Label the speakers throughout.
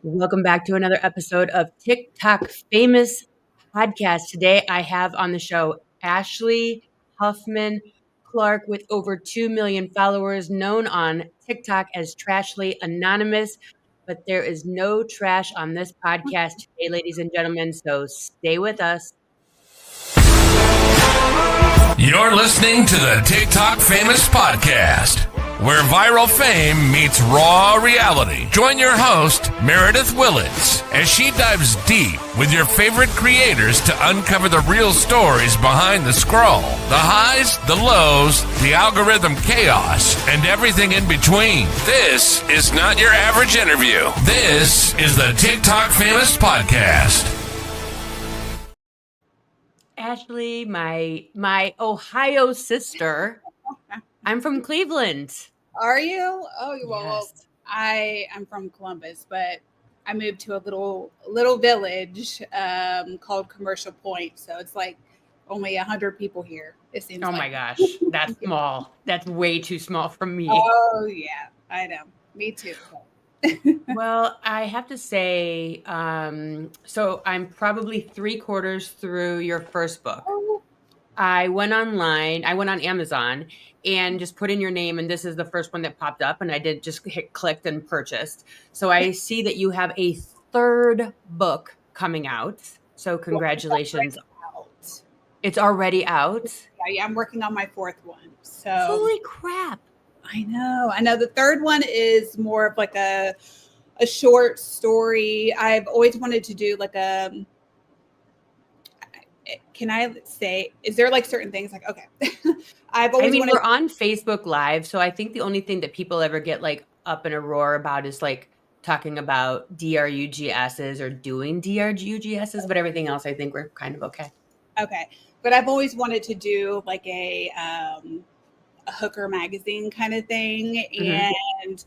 Speaker 1: Welcome back to another episode of TikTok Famous Podcast. Today I have on the show Ashley Huffman Clark with over 2 million followers, known on TikTok as Trashley Anonymous. But there is no trash on this podcast today, ladies and gentlemen, so stay with us.
Speaker 2: You're listening to the TikTok Famous Podcast, where viral fame meets raw reality. Join your host, Meredith Willits, as she dives deep with your favorite creators to uncover the real stories behind the scroll, the highs, the lows, the algorithm chaos, and everything in between. This is not your average interview. This is the TikTok Famous Podcast.
Speaker 1: Ashley, my Ohio sister. I'm from Cleveland.
Speaker 3: Are you? Oh, well,
Speaker 1: Yes.
Speaker 3: I am from Columbus, but I moved to a little village called Commercial Point. So it's like only 100 people here. It seems.
Speaker 1: Oh
Speaker 3: like.
Speaker 1: my gosh, that's small. That's way too small for me.
Speaker 3: Oh yeah, I know. Me too.
Speaker 1: Well, I have to say, so I'm probably 3/4 through your first book. I went online, I went on Amazon and just put in your name, and this is the first one that popped up, and I did just hit clicked and purchased. So I see that you have a third book coming out. So congratulations.
Speaker 3: Out.
Speaker 1: It's already out.
Speaker 3: Yeah, I'm working on my fourth one. So
Speaker 1: Holy crap.
Speaker 3: I know. The third one is more of like a short story. I've always wanted to do like a. Can I say? Is there like certain things like okay? I've always.
Speaker 1: I mean, we're on Facebook Live, so I think the only thing that people ever get like up in a roar about is like talking about DRUGSs or doing DRUGSs, but everything else, I think we're kind of okay.
Speaker 3: Okay, but I've always wanted to do like a hooker magazine kind of thing, and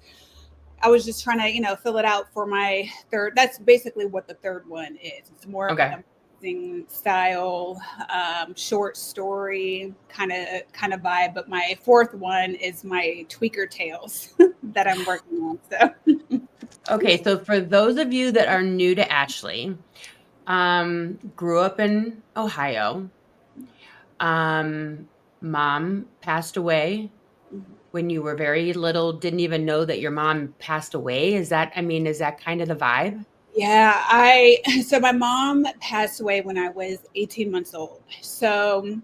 Speaker 3: I was just trying to fill it out for my third. That's basically what the third one is. It's more of like a magazine style, short story kind of vibe. But my fourth one is my tweaker tales that I'm working on. So
Speaker 1: okay, so for those of you that are new to Ashley, grew up in Ohio. Mom passed away when you were very little, didn't even know that your mom passed away. Is that kind of the vibe?
Speaker 3: Yeah, so my mom passed away when I was 18 months old. So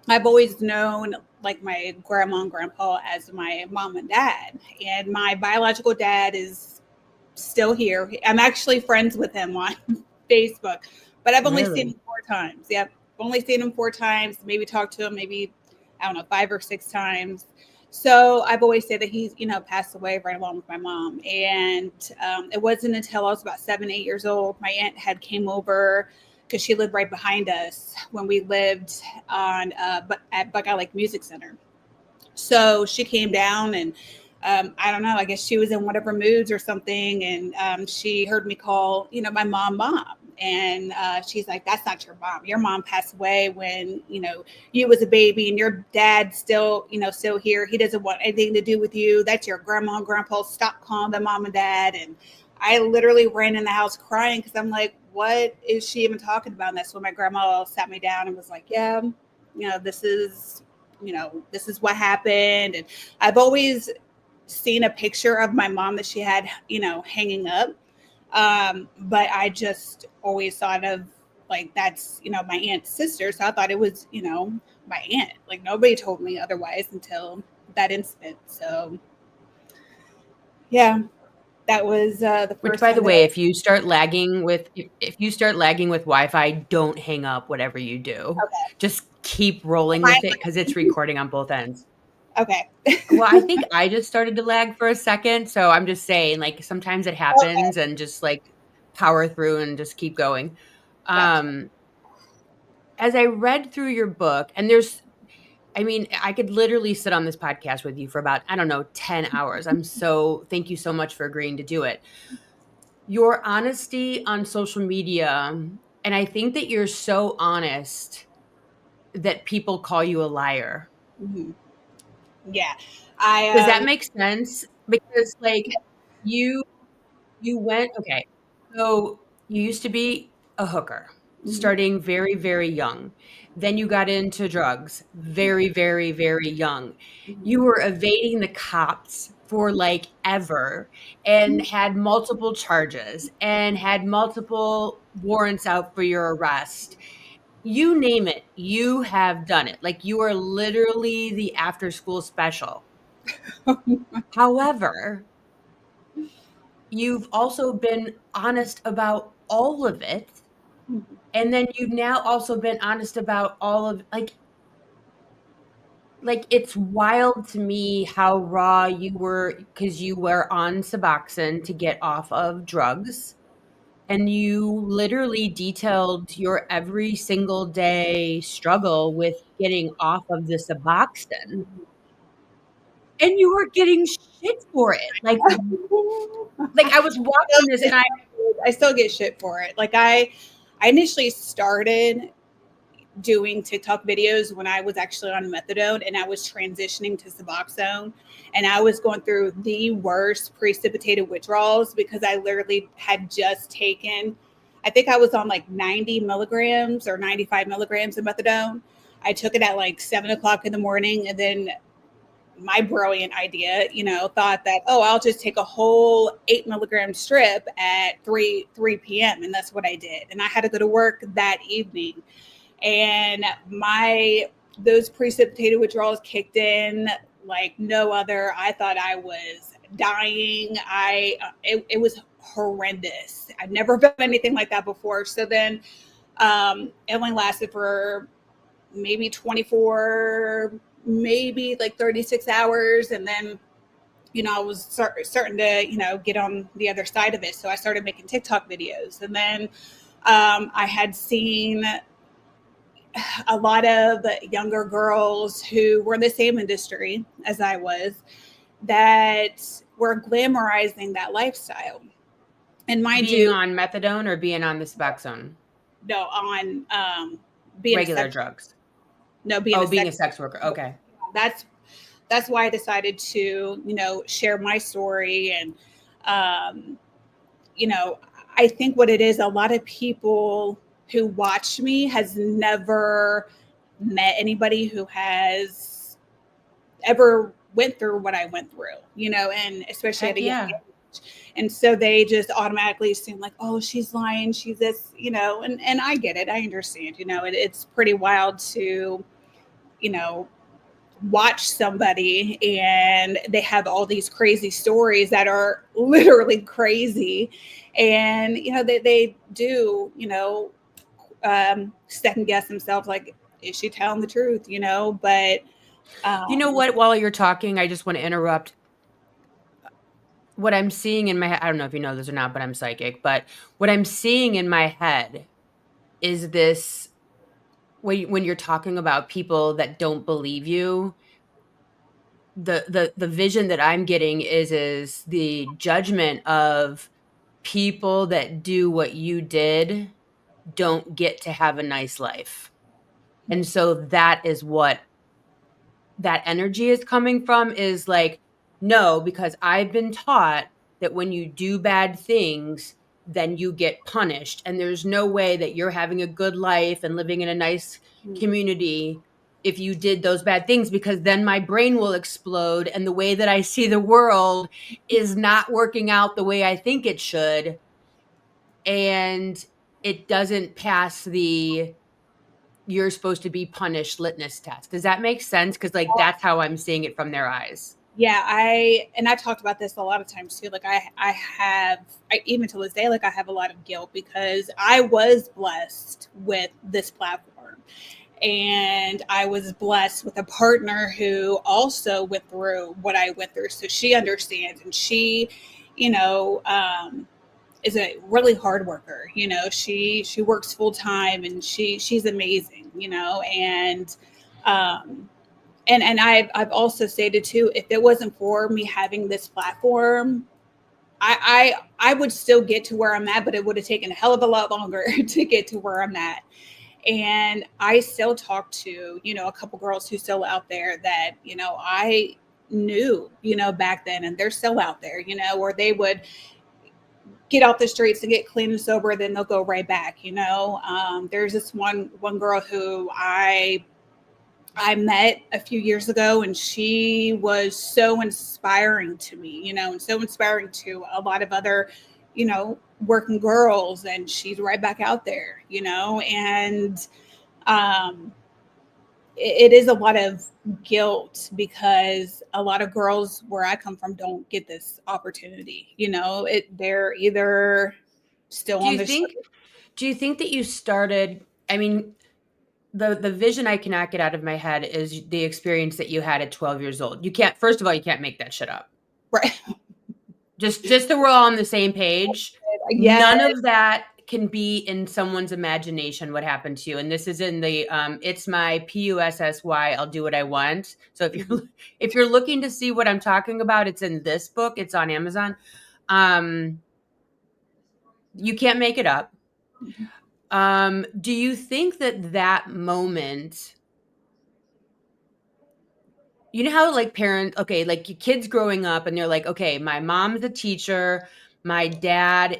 Speaker 3: I've always known like my grandma and grandpa as my mom and dad. And my biological dad is still here. I'm actually friends with him on Facebook, but I've only seen him 4 times. Yep. Only seen him 4 times, maybe talked to him, maybe, I don't know, 5 or 6 times. So I've always said that he's, passed away right along with my mom. And it wasn't until I was about 7, 8 years old, my aunt had came over because she lived right behind us when we lived at Buckeye Lake Music Center. So she came down and I don't know, I guess she was in whatever moods or something. And she heard me call, my mom. And she's like, that's not your mom. Your mom passed away when, you was a baby, and your dad's still here. He doesn't want anything to do with you. That's your grandma and grandpa. Stop calling them mom and dad. And I literally ran in the house crying because I'm like, what is she even talking about? And that's when my grandma sat me down and was like, yeah, this is what happened. And I've always seen a picture of my mom that she had, hanging up. But I just always thought of like, that's, my aunt's sister. So I thought it was, my aunt. Like nobody told me otherwise until that incident. So yeah, that was the first.
Speaker 1: Which, by the way, if you start lagging with Wi-Fi, don't hang up whatever you do.
Speaker 3: Okay.
Speaker 1: Just keep rolling with it because it's recording on both ends.
Speaker 3: Okay.
Speaker 1: Well, I think I just started to lag for a second. So I'm just saying, like, sometimes it happens and just like power through and just keep going.
Speaker 3: Gotcha.
Speaker 1: As I read through your book, and I could literally sit on this podcast with you for about, 10 hours. Thank you so much for agreeing to do it. Your honesty on social media, and I think that you're so honest that people call you a liar.
Speaker 3: Mm-hmm. Yeah.
Speaker 1: Does that make sense? Because like you went, okay, So you used to be a hooker,
Speaker 3: Mhm.
Speaker 1: starting very, very young. Then you got into drugs very, very, very young.
Speaker 3: Mhm.
Speaker 1: You were evading the cops for like ever and had multiple charges and had multiple warrants out for your arrest. You name it, you have done it. Like you are literally the after school special. However, you've also been honest about all of it. And then you've now also been honest about all of like it's wild to me how raw you were because you were on Suboxone to get off of drugs. And you literally detailed your every single day struggle with getting off of the Suboxone. And you were getting shit for it. Like I was watching this and
Speaker 3: I still get shit for it. Like I initially started doing TikTok videos when I was actually on methadone and I was transitioning to Suboxone, and I was going through the worst precipitated withdrawals because I literally had just taken, I think I was on like 90 milligrams or 95 milligrams of methadone. I took it at like 7 o'clock in the morning, and then my brilliant idea, thought that, oh, I'll just take a whole 8 milligram strip at 3 p.m. And that's what I did. And I had to go to work that evening. And those precipitated withdrawals kicked in like no other. I thought I was dying. It was horrendous. I'd never felt anything like that before. So then it only lasted for maybe 24, maybe like 36 hours. And then, I was starting to, get on the other side of it. So I started making TikTok videos. And then I had seen a lot of younger girls who were in the same industry as I was that were glamorizing that lifestyle. And mind
Speaker 1: being
Speaker 3: you,
Speaker 1: on methadone or being on the Suboxone?
Speaker 3: no, on being a
Speaker 1: Regular
Speaker 3: sex,
Speaker 1: drugs.
Speaker 3: no, being
Speaker 1: Oh,
Speaker 3: a
Speaker 1: being
Speaker 3: sex.
Speaker 1: a sex worker. Okay.
Speaker 3: That's that's why I decided to, share my story. And um, you know, I think what it is, a lot of people who watch me has never met anybody who has ever went through what I went through, and especially at
Speaker 1: Heck
Speaker 3: a young
Speaker 1: yeah.
Speaker 3: age. And so they just automatically assume like, oh, she's lying, she's this, and I get it. I understand, it's pretty wild to, you know, watch somebody and they have all these crazy stories that are literally crazy. And, they do, second guess themselves like, is she telling the truth, But
Speaker 1: You know what? While you're talking, I just want to interrupt. What I'm seeing in my head, I don't know if you know this or not, but I'm psychic. But what I'm seeing in my head is this when you're talking about people that don't believe you, the vision that I'm getting is the judgment of people that do what you did don't get to have a nice life. And so that is what that energy is coming from is like, no, because I've been taught that when you do bad things, then you get punished. And there's no way that you're having a good life and living in a nice community if you did those bad things, because then my brain will explode. And the way that I see the world is not working out the way I think it should. And it doesn't pass the you're supposed to be punished litmus test. Does that make sense? Because like that's how I'm seeing it from their eyes.
Speaker 3: yeah, I talked about this a lot of times too. Like even to this day, like I have a lot of guilt because I was blessed with this platform. And I was blessed with a partner who also went through what I went through. So she understands, and she, you know, is a really hard worker. She works full time, and she's amazing. Um, and I've also stated too, if it wasn't for me having this platform, I would still get to where I'm at, but it would have taken a hell of a lot longer to get to where I'm at. And I still talk to, a couple girls who's still out there that, I knew, back then, and they're still out there, or they would get off the streets and get clean and sober, then they'll go right back. There's this one girl who I met a few years ago, and she was so inspiring to me, and so inspiring to a lot of other, working girls, and she's right back out there, and it is a lot of guilt because a lot of girls where I come from don't get this opportunity. They're either still
Speaker 1: Do
Speaker 3: on
Speaker 1: you
Speaker 3: the
Speaker 1: think? Do you think that you started? I mean, the vision I cannot get out of my head is the experience that you had at 12 years old. You can't. First of all, you can't make that shit up.
Speaker 3: right.
Speaker 1: Just so we're all on the same page.
Speaker 3: Yes.
Speaker 1: None of that can be in someone's imagination what happened to you. And this is in the it's my PUSSY, I'll do what I want. So if you're looking to see what I'm talking about, it's in this book. It's on Amazon. You can't make it up. Do you think that moment, you know how like like your kids growing up and they're like, okay, my mom's a teacher, my dad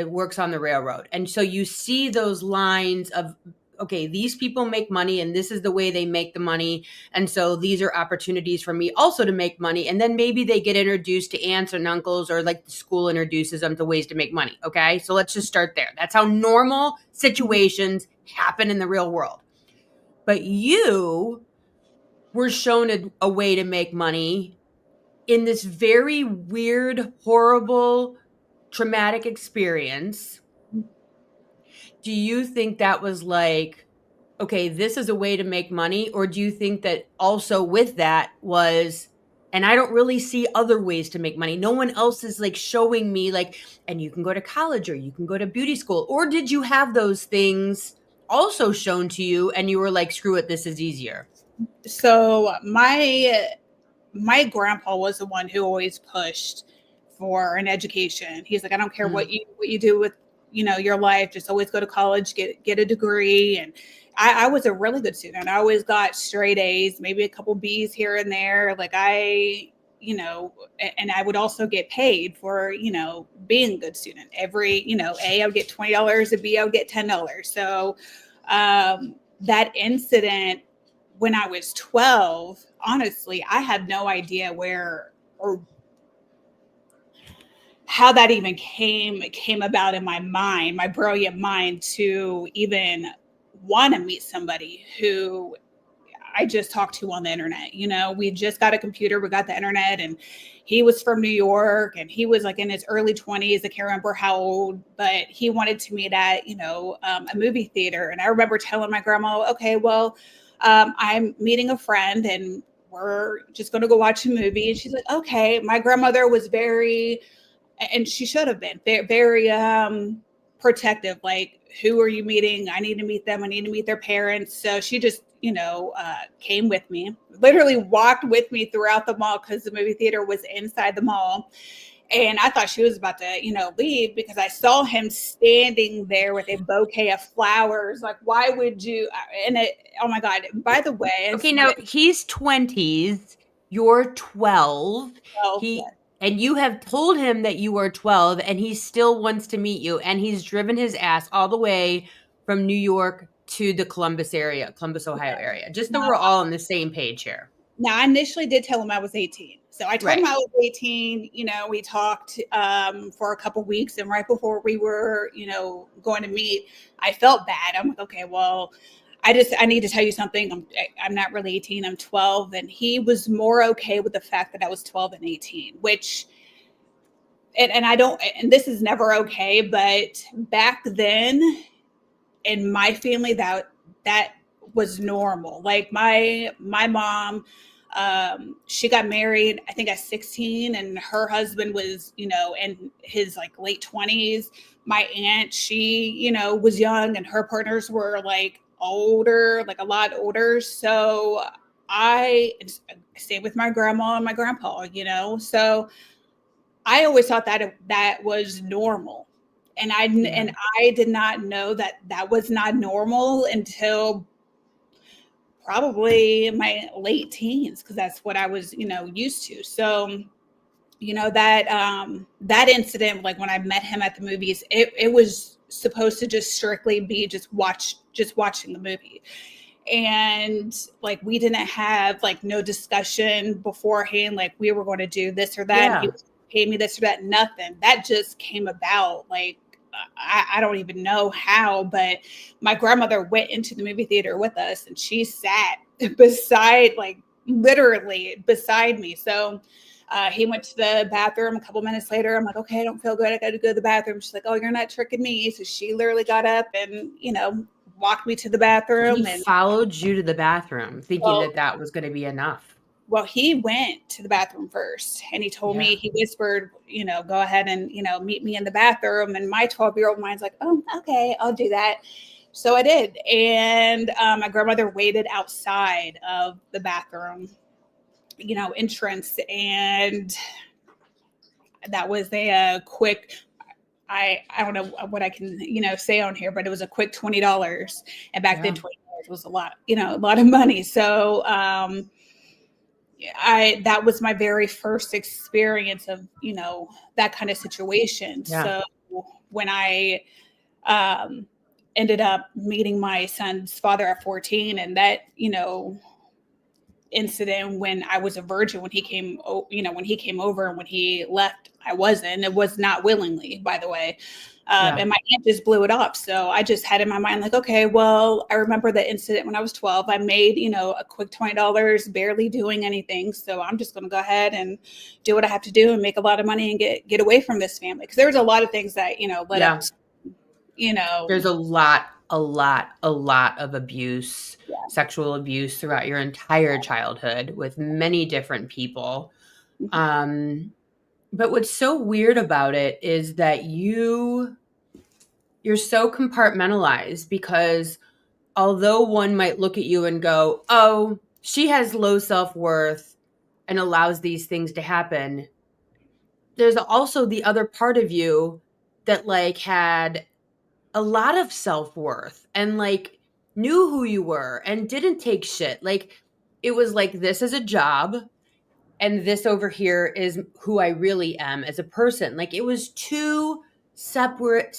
Speaker 1: works on the railroad. And so you see those lines of, okay, these people make money and this is the way they make the money. And so these are opportunities for me also to make money. And then maybe they get introduced to aunts and uncles, or like the school introduces them to ways to make money. Okay. So let's just start there. That's how normal situations happen in the real world. But you were shown a way to make money in this very weird, horrible, traumatic experience. Do you think that was like, okay, this is a way to make money? Or do you think that also with that was, and I don't really see other ways to make money. No one else is like showing me like, and you can go to college or you can go to beauty school. Or did you have those things also shown to you and you were like, screw it, this is easier?
Speaker 3: So my grandpa was the one who always pushed for an education. He's like, I don't care what you do with, your life, just always go to college, get a degree. And I was a really good student. I always got straight A's, maybe a couple B's here and there. Like and I would also get paid for, being a good student. Every, A, I would get $20, a B, I would get $10. So that incident when I was 12, honestly, I had no idea where or how that even came about in my mind, my brilliant mind, to even want to meet somebody who I just talked to on the internet. We just got a computer, we got the internet, and he was from New York and he was like in his early 20s. I can't remember how old, but he wanted to meet at, a movie theater. And I remember telling my grandma, okay, well, I'm meeting a friend and we're just going to go watch a movie. And she's like, okay. My grandmother was very, and she should have been very protective. Like, who are you meeting? I need to meet them. I need to meet their parents. So she just, came with me, literally walked with me throughout the mall because the movie theater was inside the mall. And I thought she was about to, leave because I saw him standing there with a bouquet of flowers. Like, why would you? And oh my God, by the way.
Speaker 1: Okay, now he's 20s, you're 12. And you have told him that you are 12 and he still wants to meet you. And he's driven his ass all the way from New York to the Columbus, Ohio area. Just so we're all on the same page here.
Speaker 3: Now, I initially did tell him I was 18. So I told him I was 18. We talked for a couple weeks. And right before we were, going to meet, I felt bad. I'm like, okay, well, I need to tell you something. I'm not really 18. I'm 12. And he was more okay with the fact that I was 12 and 18, which, and I don't, and this is never okay, but back then in my family, that was normal. Like my mom, she got married, I think at 16, and her husband was, in his like late 20s. My aunt, she, was young and her partners were like older, like a lot older. So I stayed with my grandma and my grandpa, so I always thought that was normal. And I did not know that was not normal until probably my late teens, because that's what I was, used to. So that incident, like when I met him at the movies, it was supposed to just strictly be just watching the movie. And like we didn't have like no discussion beforehand, like we were going to do this or that, and he
Speaker 1: Yeah.
Speaker 3: was pay me this or that. Nothing. That just came about. Like I don't even know how, but my grandmother went into the movie theater with us, and she sat beside, like literally beside me. So he went to the bathroom a couple minutes later. I'm like, okay, I don't feel good. I got to go to the bathroom. She's like, oh, you're not tricking me. So she literally got up and, walked me to the
Speaker 1: He
Speaker 3: bathroom. And
Speaker 1: followed you to the bathroom thinking
Speaker 3: well,
Speaker 1: that that was going to be enough.
Speaker 3: well, he went to the bathroom first, and he told
Speaker 1: Yeah.
Speaker 3: me, he whispered, go ahead and, meet me in the bathroom. And my 12-year-old mind's like, oh, okay, I'll do that. So I did. And my grandmother waited outside of the bathroom, entrance. And that was a quick, I don't know what I can, say on here, but it was a quick $20. And back then, $20 was a lot, a lot of money. So that was my very first experience of, that kind of situation.
Speaker 1: Yeah.
Speaker 3: So when I ended up meeting my son's father at 14, and that, incident when I was a virgin, when he came over, and when he left, I wasn't. It was not willingly, by the way. And my aunt just blew it off. So I just had in my mind, like, okay, well, I remember the incident when I was 12. I made, a quick $20, barely doing anything. So I'm just going to go ahead and do what I have to do and make a lot of money and get away from this family. Because there was a lot of things that, led up to,
Speaker 1: There's a lot of abuse, sexual abuse throughout your entire childhood with many different people. But what's so weird about it is that you're so compartmentalized, because although one might look at you and go, oh, she has low self-worth and allows these things to happen, there's also the other part of you that like had a lot of self-worth and like knew who you were and didn't take shit. Like it was like, this is a job and this over here is who I really am as a person. Like it was two separate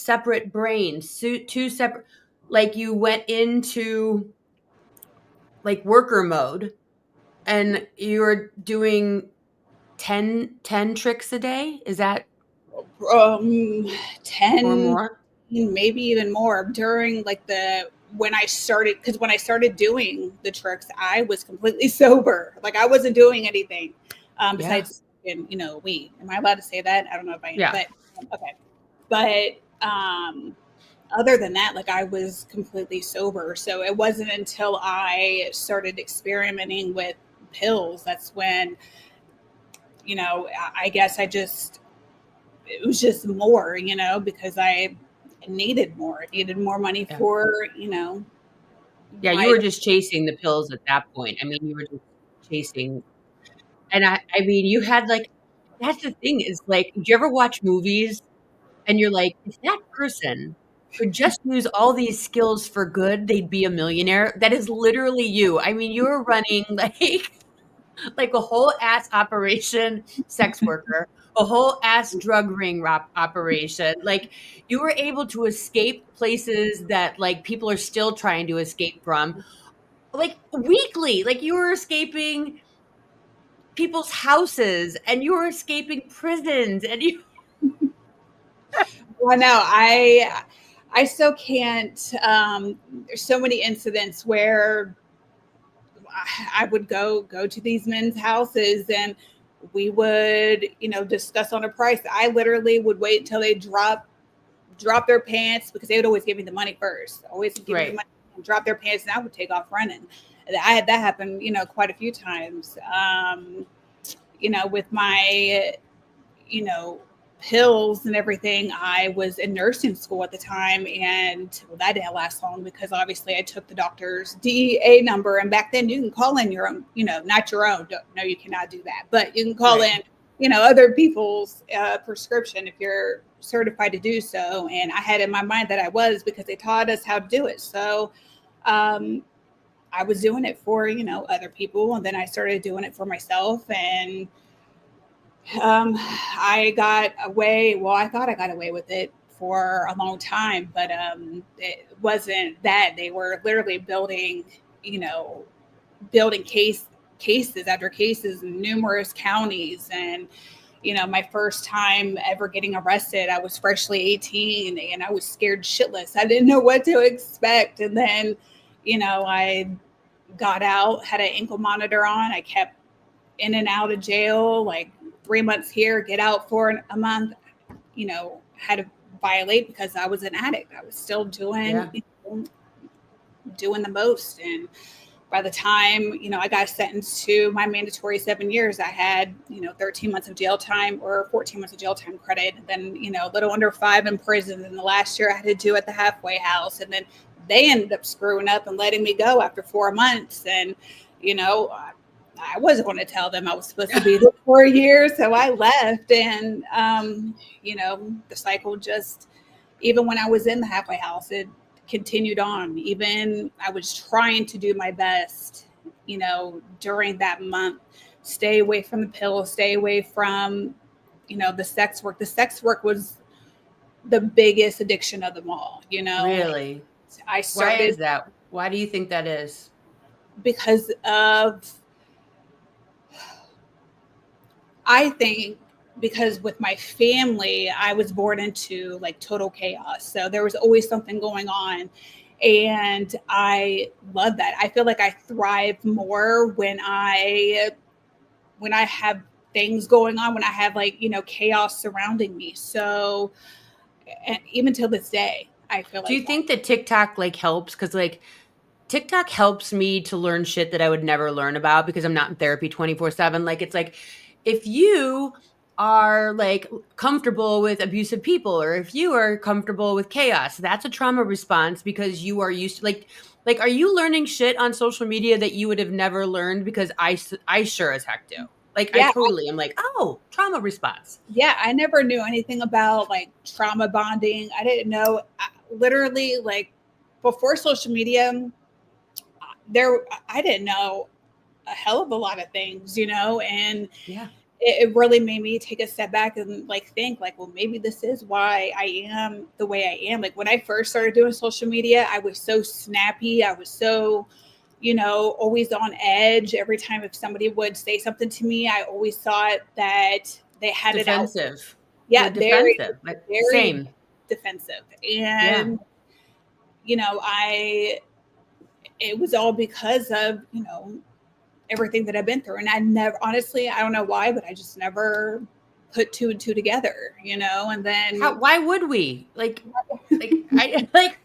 Speaker 1: brains, two separate, like you went into like worker mode and you were doing 10 tricks a day. Is that
Speaker 3: 10
Speaker 1: or more?
Speaker 3: maybe even more during like when I started doing the tricks, I was completely sober. Like I wasn't doing anything besides weed. Am I allowed to say that? I don't know if I am.
Speaker 1: Yeah.
Speaker 3: But okay. But other than that, like I was completely sober. So it wasn't until I started experimenting with pills that's when, I guess it was just more, because I needed more. I needed more money for,
Speaker 1: Yeah, you were just chasing the pills at that point. I mean, you were just chasing. And I mean, you had like, that's the thing is like, do you ever watch movies and you're like, if that person could just use all these skills for good, they'd be a millionaire? That is literally you. I mean, you were running like a whole ass operation sex worker, a whole ass drug ring operation. Like you were able to escape places that like people are still trying to escape from, like weekly. Like you were escaping people's houses and you were escaping prisons and you.
Speaker 3: Well, no, I still can't. There's so many incidents where I would go to these men's houses and we would, discuss on a price. I literally would wait until they drop their pants, because they would always give me the money first. Always give me the money, and drop their pants, and I would take off running. I had that happen, quite a few times. With my, pills and everything, I was in nursing school at the time, and that didn't last long because obviously I took the doctor's DEA number, and back then you can call in your own, not your own. No, you cannot do that, but you can call in, other people's prescription if you're certified to do so. And I had in my mind that I was, because they taught us how to do it. So I was doing it for, other people, and then I started doing it for myself. And I got away. Well, I thought I got away with it for a long time, but it wasn't that. They were literally building, you know, building cases after cases in numerous counties. And my first time ever getting arrested, I was freshly 18 and I was scared shitless. I didn't know what to expect. And then I got out, had an ankle monitor on. I kept in and out of jail, like 3 months here, get out for a month. Had to violate because I was an addict. I was still doing doing the most. And by the time I got sentenced to my mandatory 7 years, I had 13 months of jail time or 14 months of jail time credit. And then a little under 5 in prison. And the last year I had to do at the halfway house. And then they ended up screwing up and letting me go after 4 months. And I wasn't going to tell them I was supposed to be there for a year, so I left. And the cycle just, even when I was in the halfway house, it continued on. Even I was trying to do my best, during that month, stay away from the pills, stay away from, the sex work. The sex work was the biggest addiction of them all,
Speaker 1: Really?
Speaker 3: I started.
Speaker 1: Why is that? Why do you think that is?
Speaker 3: Because of, I think because with my family, I was born into like total chaos. So there was always something going on. And I love that. I feel like I thrive more when I have things going on, when I have chaos surrounding me. So, and even till this day, I feel like.
Speaker 1: Do you think that TikTok helps? Because TikTok helps me to learn shit that I would never learn about because I'm not in therapy 24/7. It's if you are comfortable with abusive people, or if you are comfortable with chaos, that's a trauma response because you are used to are you learning shit on social media that you would have never learned? Because I sure as heck do.
Speaker 3: Yeah,
Speaker 1: I totally am oh, trauma response.
Speaker 3: Yeah, I never knew anything about trauma bonding. I didn't know, literally before social media, I didn't know a hell of a lot of things, and
Speaker 1: yeah,
Speaker 3: it really made me take a step back and think well, maybe this is why I am the way I am. When I first started doing social media, I was so snappy. I was so, always on edge. Every time if somebody would say something to me, I always thought that they had
Speaker 1: defensive.
Speaker 3: it out. Yeah, very,
Speaker 1: defensive.
Speaker 3: very
Speaker 1: Same.
Speaker 3: defensive. And, it was all because of, everything that I've been through. And I never, honestly, I don't know why, but I just never put 2 and 2 together, and then
Speaker 1: why would we I
Speaker 3: right.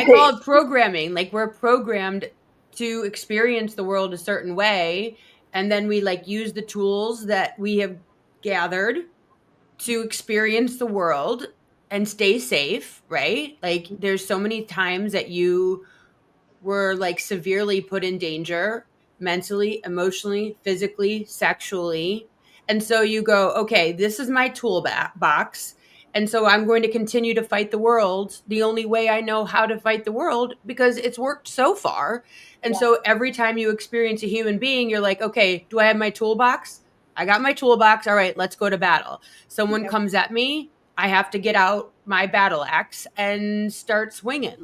Speaker 1: call it programming. We're programmed to experience the world a certain way, and then we use the tools that we have gathered to experience the world and stay safe, right? There's so many times that you were severely put in danger mentally, emotionally, physically, sexually. And so you go, okay, this is my toolbox. And so I'm going to continue to fight the world the only way I know how to fight the world because it's worked so far. And so every time you experience a human being, you're like, okay, do I have my toolbox? I got my toolbox. All right, let's go to battle. Someone comes at me. I have to get out my battle axe and start swinging.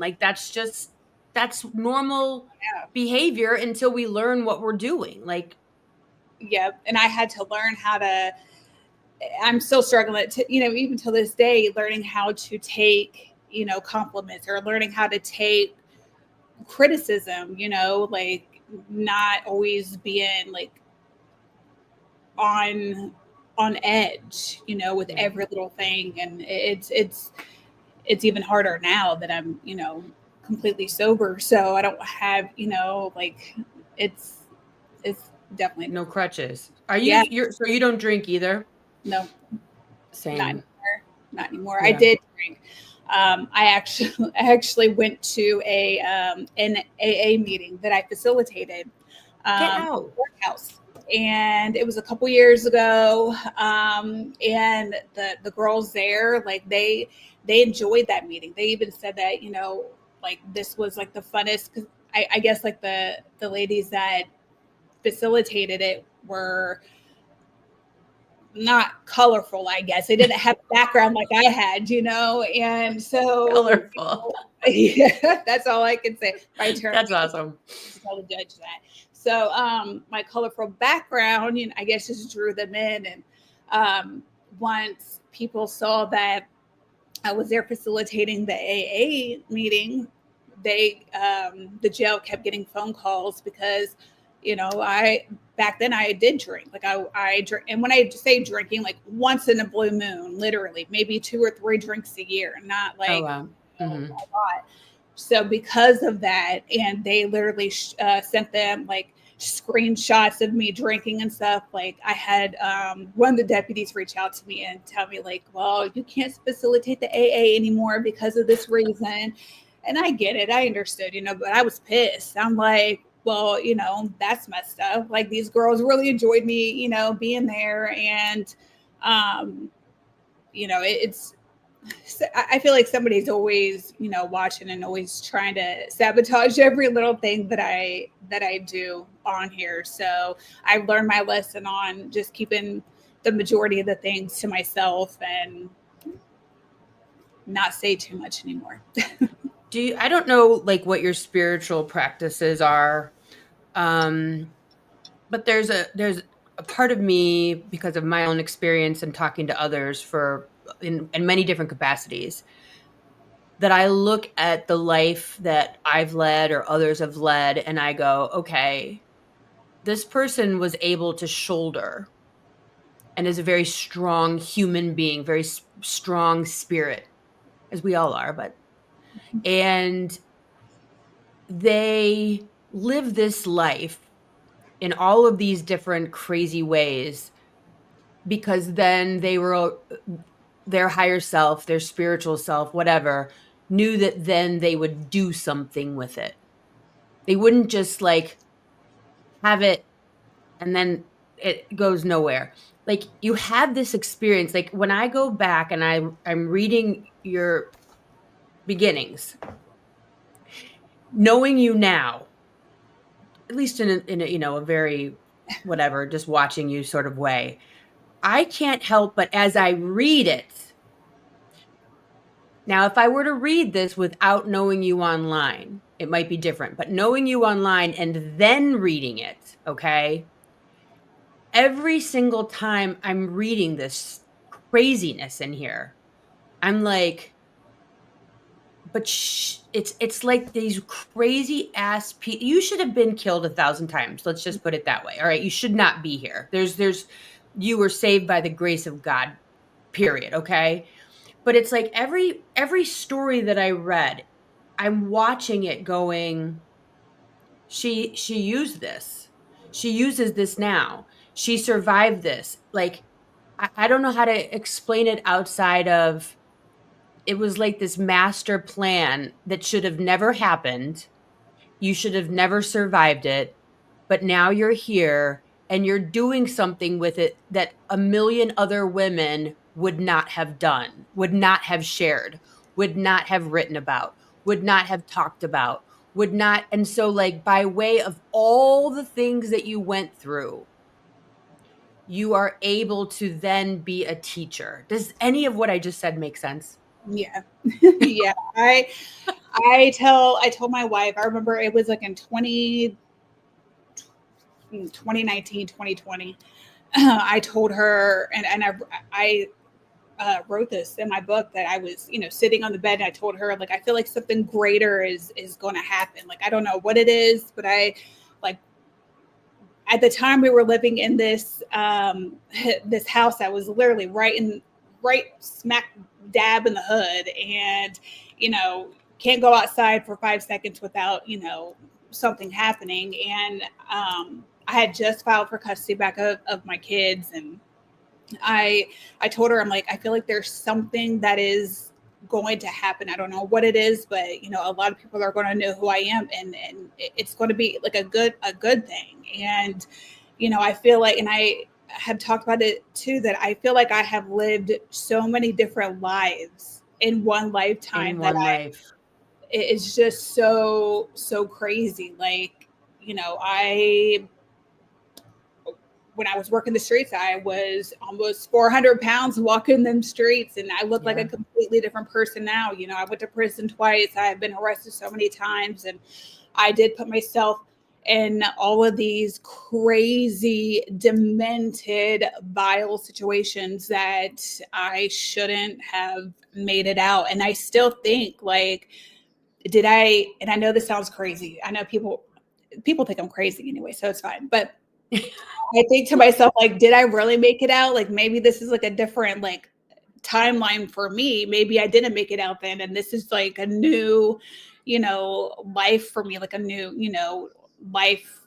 Speaker 1: That's normal behavior until we learn what we're doing.
Speaker 3: Yeah. And I had to learn how to, I'm still struggling to, even to this day, learning how to take, compliments, or learning how to take criticism, not always being on edge, with every little thing. And it's even harder now that I'm, completely sober. So I don't have, it's definitely
Speaker 1: no crutches. Are you, so you don't drink either?
Speaker 3: No.
Speaker 1: Same.
Speaker 3: Not anymore. Yeah. I did drink. I actually went to an AA meeting that I facilitated.
Speaker 1: Get out.
Speaker 3: Workhouse. And it was a couple years ago. And the girls there, they enjoyed that meeting. They even said that, this was the funnest, because I guess the ladies that facilitated it were not colorful, I guess. They didn't have a background like I had, and so
Speaker 1: Colorful.
Speaker 3: yeah, that's all I can say.
Speaker 1: That's awesome.
Speaker 3: Tell the judge that. So my colorful background, I guess just drew them in. And once people saw that I was there facilitating the AA meeting, the jail kept getting phone calls because, back then I did drink. Like I drink, and when I say drinking, like once in a blue moon, literally, maybe 2 or 3 drinks a year, not like
Speaker 1: Oh, wow. Mm-hmm.
Speaker 3: a lot. So because of that, and they literally sent them like screenshots of me drinking and stuff. Like I had one of the deputies reach out to me and tell me like, well, you can't facilitate the AA anymore because of this reason. And I get it. I understood, but I was pissed. I'm like, well, that's messed up. Like these girls really enjoyed me, being there. And, it's, I feel like somebody's always, watching and always trying to sabotage every little thing that I do on here. So I've learned my lesson on just keeping the majority of the things to myself and not say too much anymore.
Speaker 1: I don't know like what your spiritual practices are. But there's a part of me, because of my own experience and talking to others in many different capacities, that I look at the life that I've led or others have led and I go, okay, this person was able to shoulder and is a very strong human being, very strong spirit, as we all are, and they live this life in all of these different crazy ways because then their higher self, their spiritual self, whatever, knew that then they would do something with it. They wouldn't just like have it and then it goes nowhere. Like you had this experience. Like when I go back and I'm reading your beginnings, knowing you now, at least in a, a very whatever, just watching you sort of way, I can't help but as I read it. Now, if I were to read this without knowing you online, it might be different, but knowing you online and then reading it, okay? Every single time I'm reading this craziness in here, I'm like, but it's like these crazy ass people. You should have been killed 1,000 times. Let's just put it that way. All right. You should not be here. You were saved by the grace of God, period. Okay. But it's like every story that I read, I'm watching it going, she used this. She uses this now. She survived this. Like, I don't know how to explain it outside of, it was like this master plan that should have never happened. You should have never survived it. But now you're here and you're doing something with it that a million other women would not have done, would not have shared, would not have written about, would not have talked about, would not. And so like by way of all the things that you went through, you are able to then be a teacher. Does any of what I just said make sense?
Speaker 3: Yeah. Yeah. I told my wife, I remember it was like in 2019, 2020. I told her, and I wrote this in my book that I was, sitting on the bed and I told her, like, I feel like something greater is going to happen. Like, I don't know what it is, but at the time we were living in this, this house that was literally right smack dab in the hood, and, can't go outside for 5 seconds without, something happening. And, I had just filed for custody back of my kids. And I told her, I'm like, I feel like there's something that is going to happen. I don't know what it is, but a lot of people are going to know who I am, and it's going to be like a good thing. And, I feel like, and I have talked about it too, that I feel like I have lived so many different lives in one lifetime. It's just so crazy. Like, when I was working the streets, I was almost 400 pounds walking them streets, and I look like a completely different person now. You know, I went to prison twice. I have been arrested so many times, and I did put myself in all of these crazy, demented, vile situations that I shouldn't have made it out. And I still think, like, and I know this sounds crazy. I know people think I'm crazy anyway, so it's fine. But I think to myself, like, did I really make it out? Like, maybe this is like a different like timeline for me. Maybe I didn't make it out then, and this is like a new, life for me, like a new, life,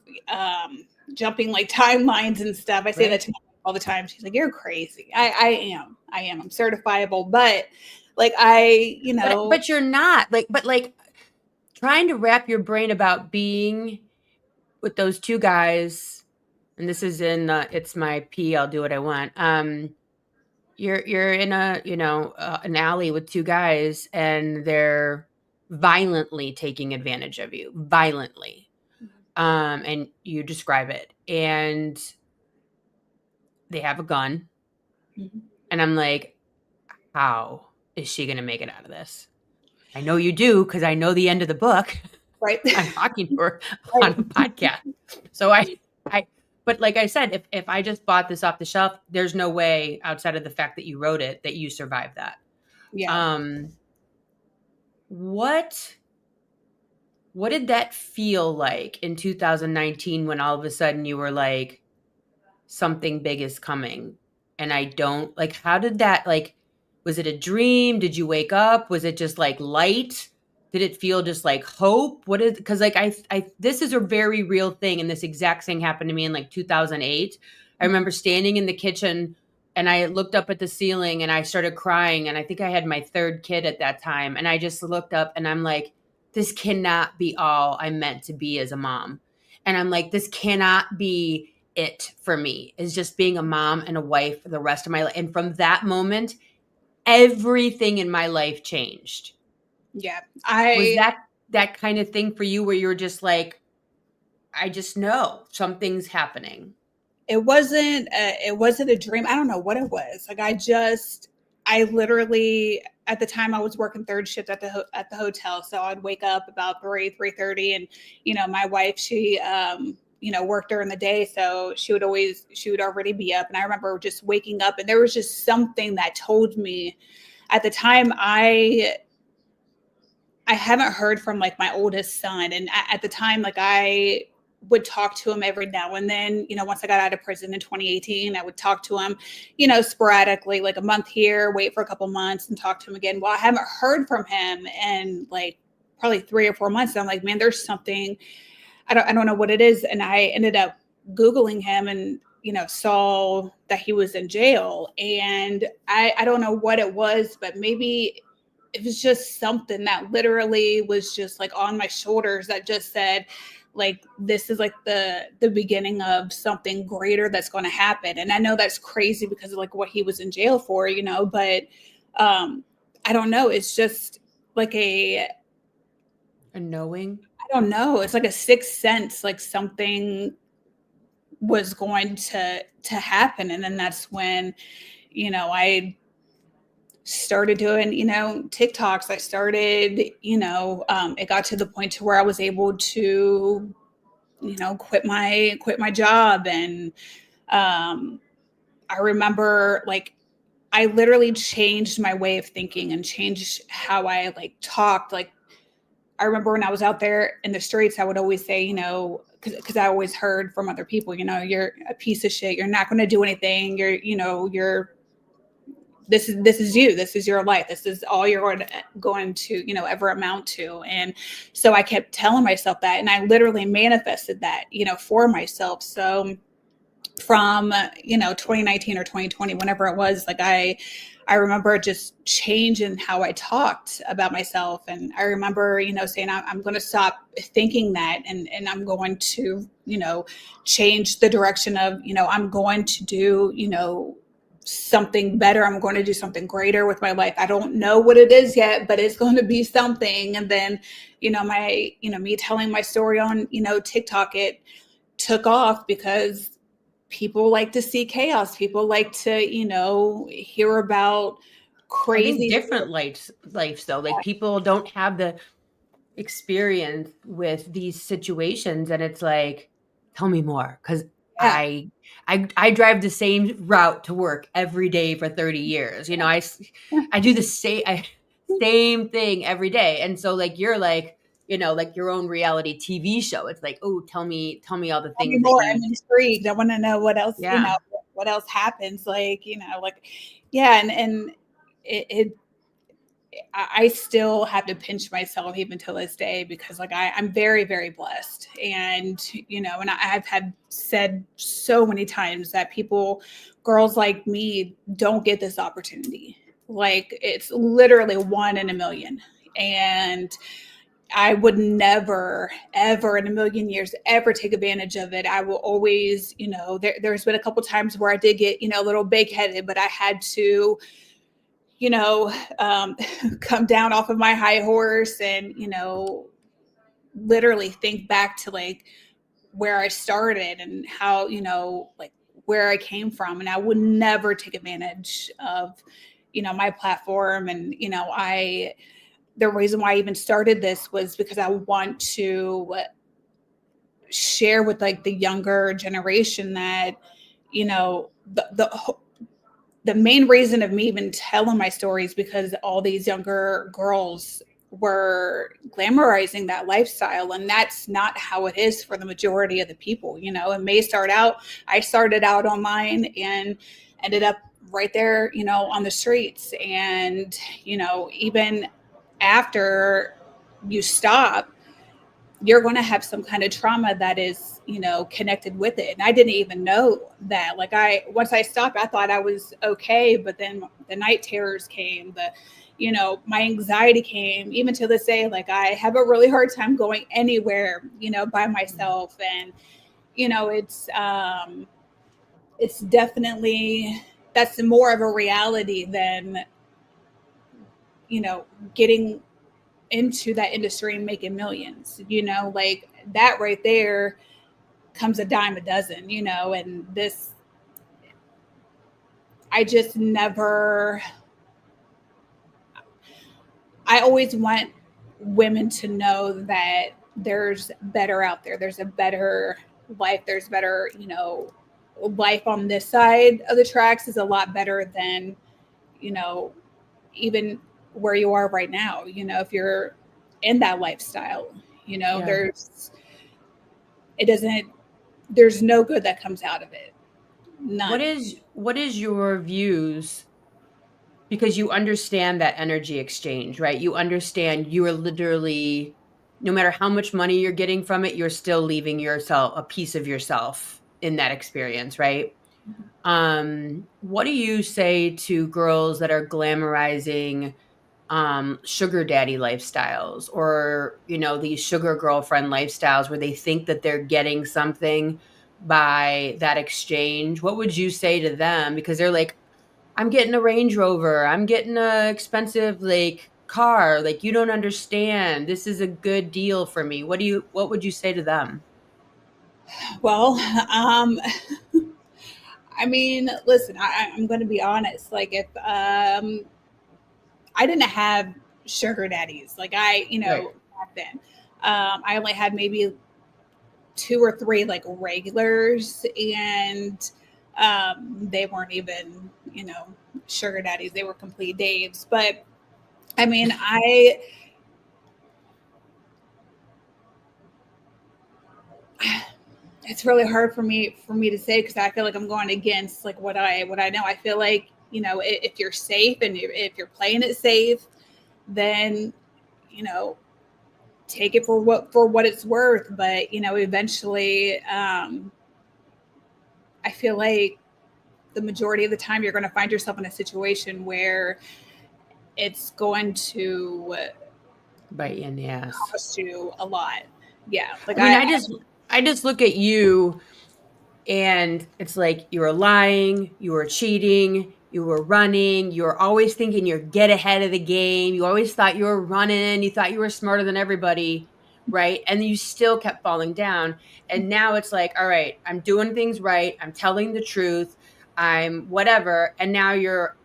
Speaker 3: jumping like timelines and stuff. I say that to my mom all the time. She's like, "You're crazy." I am. I'm certifiable, but like
Speaker 1: but you're not like trying to wrap your brain about being with those two guys. And this is in it's my P. I'll do what I want. You're in a an alley with two guys, and they're violently taking advantage of you, violently. And you describe it, and they have a gun, and I'm like, how is she going to make it out of this? I know you do, because I know the end of the book.
Speaker 3: Right.
Speaker 1: I'm talking to her on a podcast. So but like I said, if I just bought this off the shelf, there's no way outside of the fact that you wrote it that you survived that.
Speaker 3: Yeah.
Speaker 1: What did that feel like in 2019 when all of a sudden you were like, something big is coming? And I don't like, how did that, like, was it a dream? Did you wake up? Was it just like light? Did it feel just like hope? What is, because like this is a very real thing, and this exact thing happened to me in like 2008. I remember standing in the kitchen, and I looked up at the ceiling, and I started crying, and I think I had my third kid at that time, and I just looked up, and I'm like, this cannot be all I'm meant to be as a mom. And I'm like, this cannot be it for me, is just being a mom and a wife for the rest of my life. And from that moment, everything in my life changed.
Speaker 3: Yeah.
Speaker 1: Was that kind of thing for you, where you're just like, I just know something's happening?
Speaker 3: It wasn't a dream. I don't know what it was. Like, I literally, at the time I was working third shift at the hotel. So I'd wake up about 3:30, and, my wife, she, worked during the day. So she would already be up. And I remember just waking up, and there was just something that told me at the time, I haven't heard from like my oldest son. And at the time, like, I would talk to him every now and then, once I got out of prison in 2018, I would talk to him, sporadically, like a month here, wait for a couple months and talk to him again. Well, I haven't heard from him in like probably 3 or 4 months. And I'm like, man, there's something, I don't know what it is. And I ended up Googling him, and, saw that he was in jail. And I don't know what it was, but maybe it was just something that literally was just like on my shoulders that just said, like, this is like the beginning of something greater that's going to happen. And I know that's crazy because of like what he was in jail for, but I don't know. It's just like a
Speaker 1: knowing.
Speaker 3: I don't know. It's like a sixth sense, like something was going to happen. And then that's when, I started doing, TikToks. I started, it got to the point to where I was able to, quit my job. And I remember, like, I literally changed my way of thinking and changed how I like talked. Like, I remember when I was out there in the streets, I would always say, because I always heard from other people, you're a piece of shit. You're not going to do anything. This is you. This is your life. This is all you're going to, ever amount to. And so I kept telling myself that, and I literally manifested that, for myself. So from, 2019 or 2020, whenever it was, like, I remember just changing how I talked about myself. And I remember, saying, I'm going to stop thinking that, and I'm going to, change the direction of, I'm going to do, something better. I'm going to do something greater with my life. I don't know what it is yet, but it's going to be something. And then, me telling my story on, TikTok, it took off because people like to see chaos. People like to, hear about
Speaker 1: I think
Speaker 3: crazy.
Speaker 1: different lives though. Like people don't have the experience with these situations, and it's like, tell me more, because
Speaker 3: Yeah.
Speaker 1: I drive the same route to work every day for 30 years. I do the same thing every day, and so like you're like, like your own reality TV show. It's like, oh, tell me all the
Speaker 3: Tell me
Speaker 1: things that
Speaker 3: more.
Speaker 1: you
Speaker 3: I'm intrigued. I want to know what else,
Speaker 1: yeah.
Speaker 3: what else happens. Like, yeah. And it I still have to pinch myself even till this day, because like I'm very, very blessed. And, and I've had said so many times that girls like me don't get this opportunity. Like it's literally one in a million. And I would never, ever in a million years, ever take advantage of it. I will always, there's been a couple times where I did get, a little big headed, but I had to, come down off of my high horse and, literally think back to like where I started and how, like where I came from. And I would never take advantage of, my platform. And, the reason why I even started this was because I want to share with like the younger generation that, the main reason of me even telling my stories, because all these younger girls were glamorizing that lifestyle, and that's not how it is for the majority of the people. I started out online and ended up right there, on the streets. And even after you stop, you're going to have some kind of trauma that is, connected with it. And I didn't even know that. Like once I stopped, I thought I was okay. But then the night terrors came, my anxiety came. Even to this day, like I have a really hard time going anywhere, by myself. And, it's definitely, that's more of a reality than, getting into that industry and making millions, like that right there comes a dime a dozen, and this, I just never, I always want women to know that there's better out there. There's a better life. There's better, life on this side of the tracks is a lot better than, even where you are right now. If you're in that lifestyle,
Speaker 1: Yeah.
Speaker 3: there's no good that comes out of it. None.
Speaker 1: What is your views, because you understand that energy exchange, right? You understand you are literally, no matter how much money you're getting from it, you're still leaving yourself a piece of yourself in that experience, right? What do you say to girls that are glamorizing sugar daddy lifestyles, or these sugar girlfriend lifestyles, where they think that they're getting something by that exchange? What would you say to them? Because they're like, I'm getting a Range Rover, I'm getting a expensive like car, like you don't understand, this is a good deal for me. What would you say to them?
Speaker 3: Well, I mean, listen, I'm going to be honest. Like if I didn't have sugar daddies, like
Speaker 1: Right.
Speaker 3: back then, I only had maybe two or three like regulars, and they weren't even, sugar daddies. They were complete Daves. But I mean, it's really hard for me to say, because I feel like I'm going against like what I know. I feel like, if you're safe and if you're playing it safe, then, take it for what it's worth. But eventually, I feel like the majority of the time you're going to find yourself in a situation where it's going to
Speaker 1: Bite you in the ass.
Speaker 3: cost you a lot. Yeah, like
Speaker 1: I mean, I just look at you, and it's like you were lying, you were cheating, you were running, you were always thinking you're get ahead of the game. You always thought you were running, you thought you were smarter than everybody. right? And you still kept falling down. And now it's like, all right, I'm doing things right. I'm telling the truth. I'm whatever. And now you're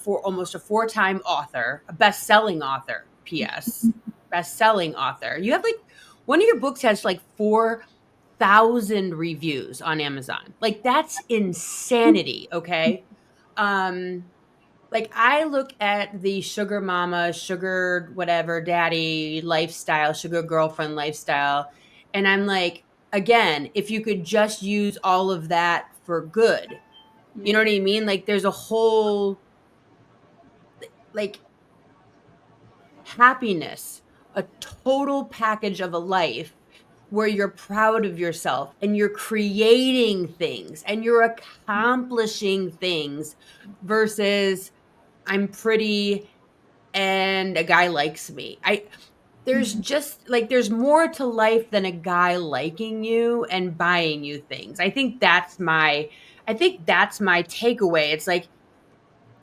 Speaker 1: almost a 4-time author, a best-selling author, P.S. Best-selling author. You have like, one of your books has like 4,000 reviews on Amazon. Like, that's insanity, okay? Like, I look at the sugar mama, sugar whatever daddy lifestyle, sugar girlfriend lifestyle, and I'm like, again, if you could just use all of that for good, you know what I mean? Like, there's a whole, like, happiness, a total package of a life where you're proud of yourself and you're creating things and you're accomplishing things versus I'm pretty and a guy likes me. There's just like, there's more to life than a guy liking you and buying you things. I think that's my takeaway. It's like,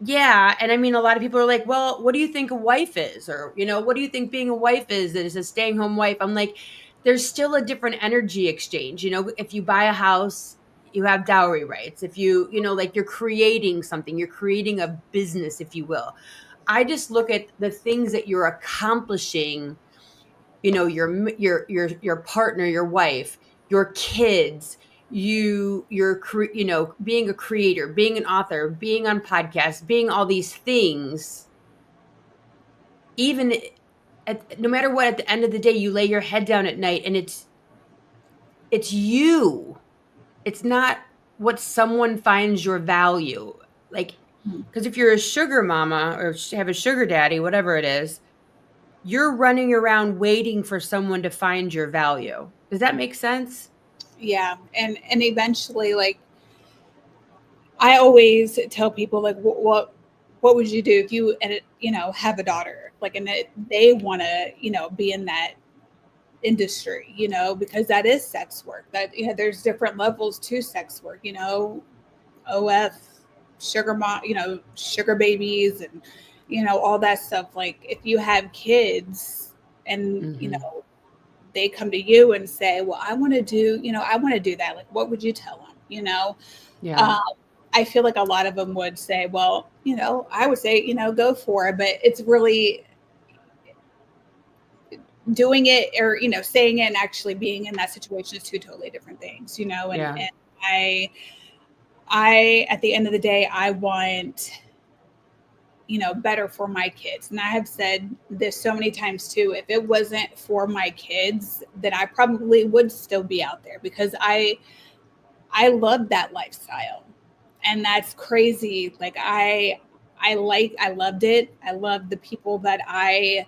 Speaker 1: yeah, and I mean, a lot of people are like, well, what do you think a wife is? Or, what do you think being a wife is? Is a staying home wife? I'm like, there's still a different energy exchange. If you buy a house, you have dowry rights. If like, you're creating something, you're creating a business, if you will. I just look at the things that you're accomplishing, your partner, your wife, your kids, being a creator, being an author, being on podcasts, being all these things. Even no matter what, at the end of the day, you lay your head down at night and it's you. It's not what someone finds your value. Like, because if you're a sugar mama or have a sugar daddy, whatever it is, you're running around waiting for someone to find your value. Does that make sense?
Speaker 3: Yeah. And eventually, like, I always tell people, like, what would you do if you, have a daughter, like, and they want to, be in that industry, because that is sex work. That, there's different levels to sex work, OF, sugar mom, sugar babies, and all that stuff. Like, if you have kids and they come to you and say, well, I want to do that, like, what would you tell them?
Speaker 1: Yeah.
Speaker 3: I feel like a lot of them would say, well, I would say, go for it. But it's really doing it, or, saying it and actually being in that situation is two totally different things, and, and I, at the end of the day, I want, better for my kids. And I have said this so many times too, if it wasn't for my kids, then I probably would still be out there, because I love that lifestyle. And that's crazy. Like, I loved it. I loved the people that I,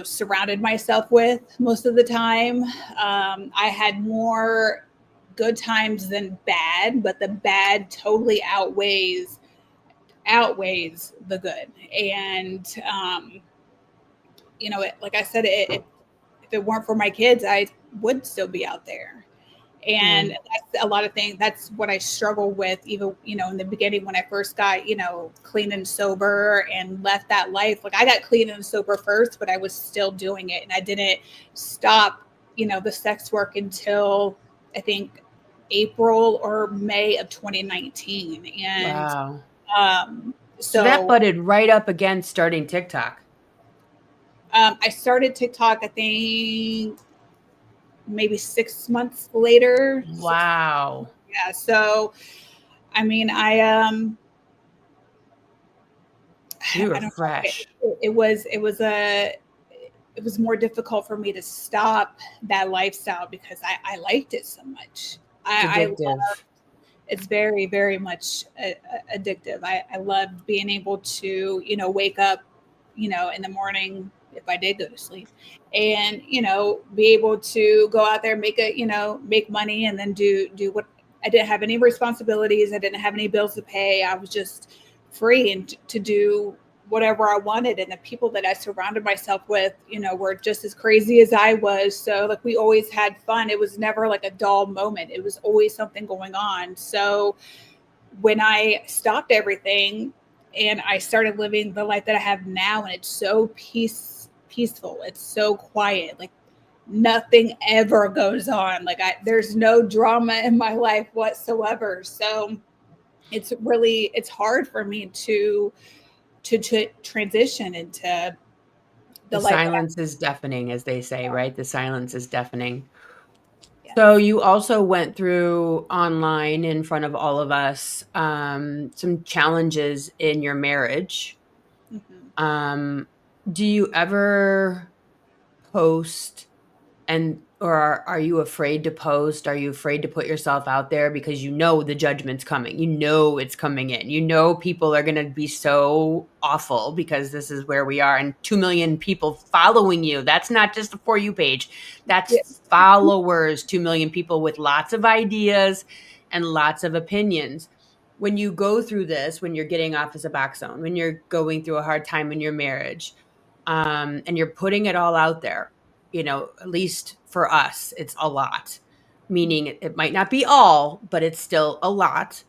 Speaker 3: surrounded myself with most of the time. I had more good times than bad, but the bad totally outweighs the good. And, like I said, if it weren't for my kids, I would still be out there. And that's a lot of things. That's what I struggle with, even, in the beginning when I first got, clean and sober and left that life. Like, I got clean and sober first, but I was still doing it. And I didn't stop, the sex work until I think April or May of 2019. And
Speaker 1: wow. So that butted right up against starting TikTok.
Speaker 3: I started TikTok, I think, maybe 6 months later.
Speaker 1: Wow.
Speaker 3: Yeah. So, I mean,
Speaker 1: you were fresh.
Speaker 3: It was more difficult for me to stop that lifestyle because I liked it so much. It's very, very much addictive. I loved being able to, wake up, in the morning, if I did go to sleep, and, be able to go out there, make money, and then do what. I didn't have any responsibilities. I didn't have any bills to pay. I was just free and to do whatever I wanted. And the people that I surrounded myself with, were just as crazy as I was. So, like, we always had fun. It was never like a dull moment. It was always something going on. So when I stopped everything and I started living the life that I have now, and it's so peaceful. It's so quiet. Like nothing ever goes on. Like there's no drama in my life whatsoever. So it's hard for me to transition into
Speaker 1: The
Speaker 3: the life.
Speaker 1: silence is deafening, as they say, right? The silence is deafening. So
Speaker 3: Yes.
Speaker 1: you also went through online in front of all of us some challenges in your marriage.
Speaker 3: Mhm.
Speaker 1: Um, do you ever post or are you afraid to post? Are you afraid to put yourself out there because you know the judgment's coming? You know it's coming in. You know people are going to be so awful because this is where we are, and 2 million people following you. That's not just a For You page.
Speaker 3: Yeah.
Speaker 1: That's followers, 2 million people with lots of ideas and lots of opinions. When you go through this, when you're getting off as a box zone, when you're going through a hard time in your marriage, and you're putting it all out there, at least for us, it's a lot. Meaning it might not be all, but it's still a lot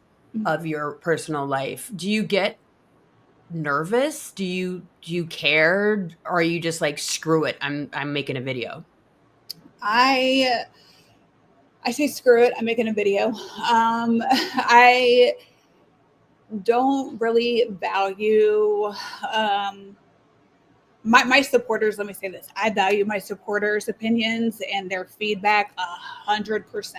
Speaker 1: of your personal life. Do you get nervous? Do you care? Or are you just like, screw it, I'm making a video?
Speaker 3: I I say screw it. I'm making a video. I don't really value my supporters. Let me say this: I value my supporters' opinions and their feedback 100%,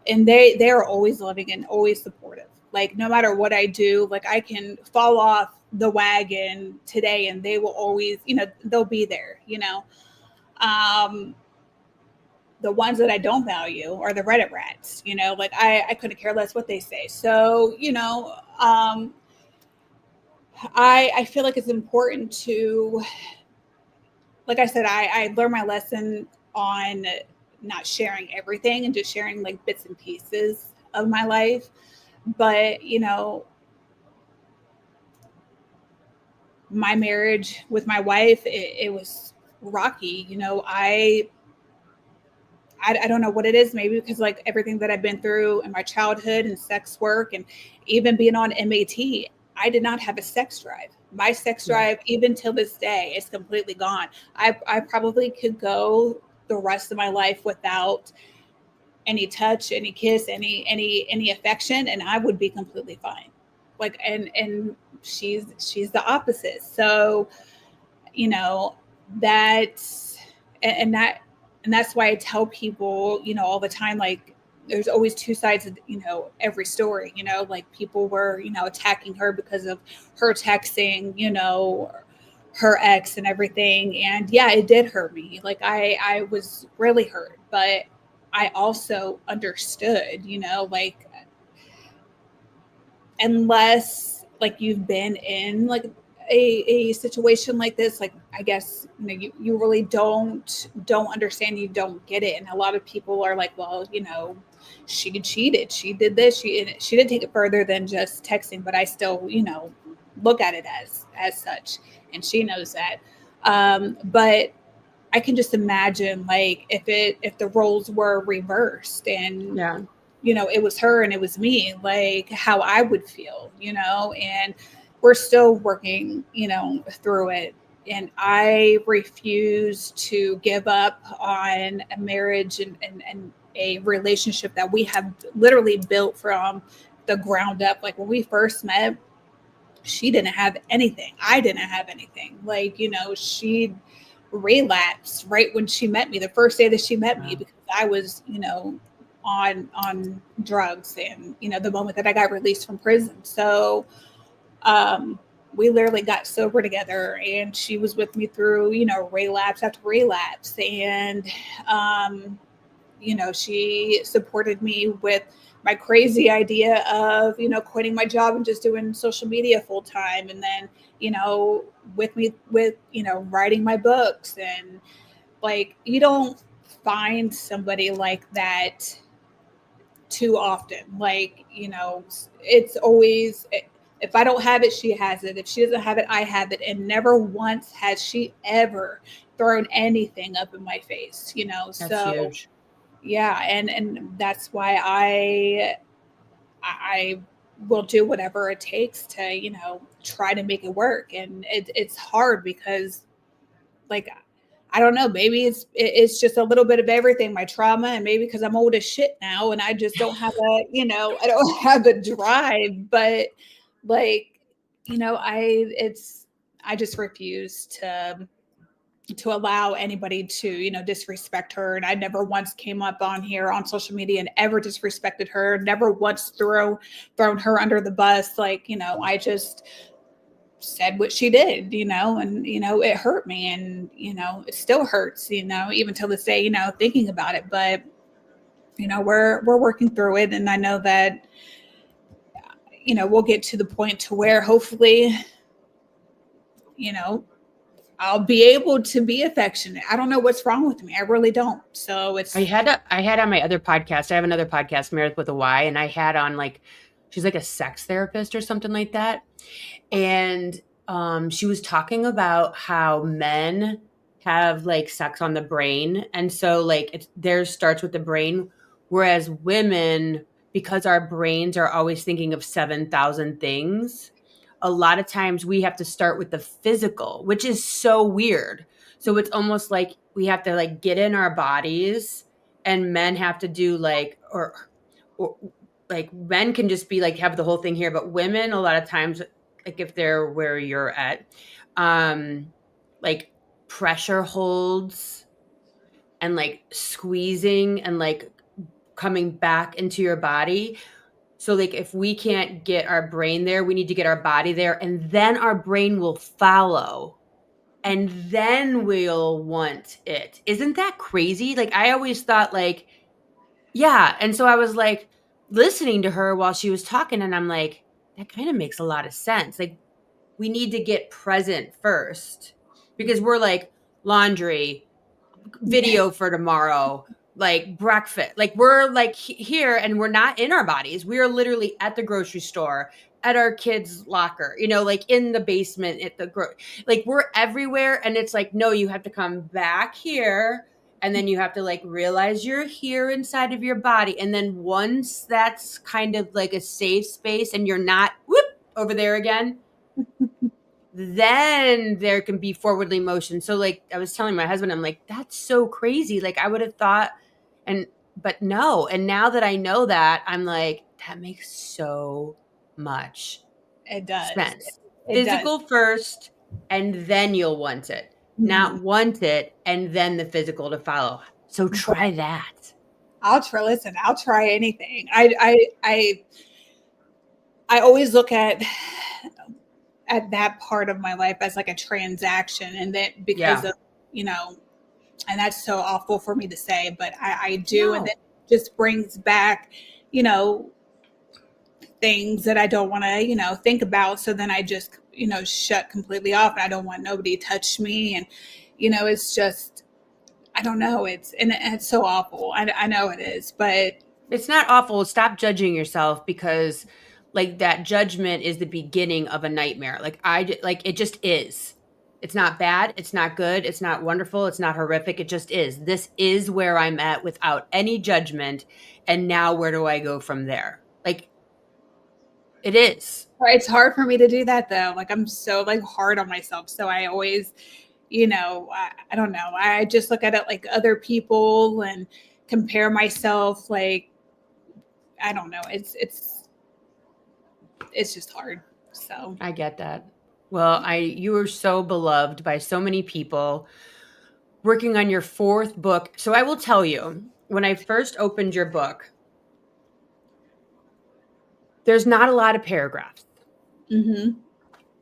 Speaker 3: and they are always loving and always supportive. Like no matter what I do, like I can fall off the wagon today, and they will always, they'll be there. Um, the ones that I don't value are the Reddit rats. Like I couldn't care less what they say. So I feel like it's important to, like I said, I learned my lesson on not sharing everything and just sharing like bits and pieces of my life. But my marriage with my wife, it was rocky. I don't know what it is, maybe because like everything that I've been through in my childhood and sex work and even being on MAT, I did not have a sex drive. My sex
Speaker 1: Yeah.
Speaker 3: drive, even till this day, is completely gone. I probably could go the rest of my life without any touch, any kiss, any affection, and I would be completely fine. Like and she's the opposite. So, you know, that's and that and that's why I tell people, all the time, like there's always two sides of, every story. Like people were, attacking her because of her texting, her ex and everything. And yeah, it did hurt me. Like I was really hurt, but I also understood, like unless like you've been in like a situation like this, like I guess you really don't understand, you don't get it. And a lot of people are like, well, she cheated, she did this, she did take it further than just texting, but I still look at it as such, and she knows that. But I can just imagine like if the roles were reversed and
Speaker 1: Yeah.
Speaker 3: it was her and it was me, like how I would feel, and we're still working, through it. And I refuse to give up on a marriage and a relationship that we have literally built from the ground up. Like when we first met, she didn't have anything. I didn't have anything. Like, she relapsed right when she met me, the first day that she met me, because I was, on drugs, and the moment that I got released from prison. So we literally got sober together, and she was with me through relapse after relapse. And she supported me with my crazy idea of quitting my job and just doing social media full time. And then with me with writing my books. And like you don't find somebody like that too often. Like it's always, if I don't have it, she has it. If she doesn't have it, I have it. And never once has she ever thrown anything up in my face.
Speaker 1: That's
Speaker 3: So
Speaker 1: huge.
Speaker 3: yeah, and that's why I will do whatever it takes to try to make it work. And it's hard because like, I don't know, maybe it's just a little bit of everything, my trauma, and maybe because I'm old as shit now and I just don't have I don't have the drive, but like, I just refuse to allow anybody to, disrespect her. And I never once came up on here on social media and ever disrespected her, never once thrown her under the bus. Like, I just said what she did, and, it hurt me, and, it still hurts, even till this day, thinking about it. But, we're working through it. And I know that, we'll get to the point to where hopefully, I'll be able to be affectionate. I don't know what's wrong with me. I really don't. So
Speaker 1: I had on my other podcast. I have another podcast, Meredith with a Y, and I had on she's like a sex therapist or something like that. And she was talking about how men have sex on the brain. And so theirs starts with the brain, whereas women, because our brains are always thinking of 7,000 things, a lot of times we have to start with the physical, which is so weird. So it's almost like we have to get in our bodies, and men have to do or men can just be have the whole thing here. But women, a lot of times, if they're where you're at, pressure holds and squeezing and coming back into your body. So if we can't get our brain there, we need to get our body there, and then our brain will follow, and then we'll want it. Isn't that crazy? I always thought yeah. And so I was listening to her while she was talking, and I'm like, that kind of makes a lot of sense. We need to get present first, because we're laundry, video for tomorrow, breakfast, we're here, and we're not in our bodies. We are literally at the grocery store, at our kids' locker, in the basement, at the we're everywhere. And it's no, you have to come back here, and then you have to realize you're here inside of your body. And then once that's kind of a safe space, and you're not over there again, then there can be forwardly motion. So I was telling my husband, I'm that's so crazy. I would have thought, but no. And now that I know that, I'm that makes so much sense. Physical first, and then you'll want it. Not want it and then the physical to follow. So try that.
Speaker 3: I'll try anything. I always look at that part of my life as a transaction, and that because of, and that's so awful for me to say, but I do. No. And it just brings back, things that I don't want to, think about. So then I just, shut completely off, and I don't want nobody to touch me. And, it's just, I don't know. It's so awful. I know it is, but
Speaker 1: it's not awful. Stop judging yourself, because that judgment is the beginning of a nightmare. It just is. It's not bad. It's not good. It's not wonderful. It's not horrific. It just is. This is where I'm at without any judgment. And now where do I go from there? It is.
Speaker 3: It's hard for me to do that though. I'm so hard on myself. So I always, I don't know. I just look at it other people and compare myself. I don't know. It's just hard. So
Speaker 1: I get that. Well, you were so beloved by so many people, working on your 4th book. So I will tell you, when I first opened your book, there's not a lot of paragraphs.
Speaker 3: Mm-hmm.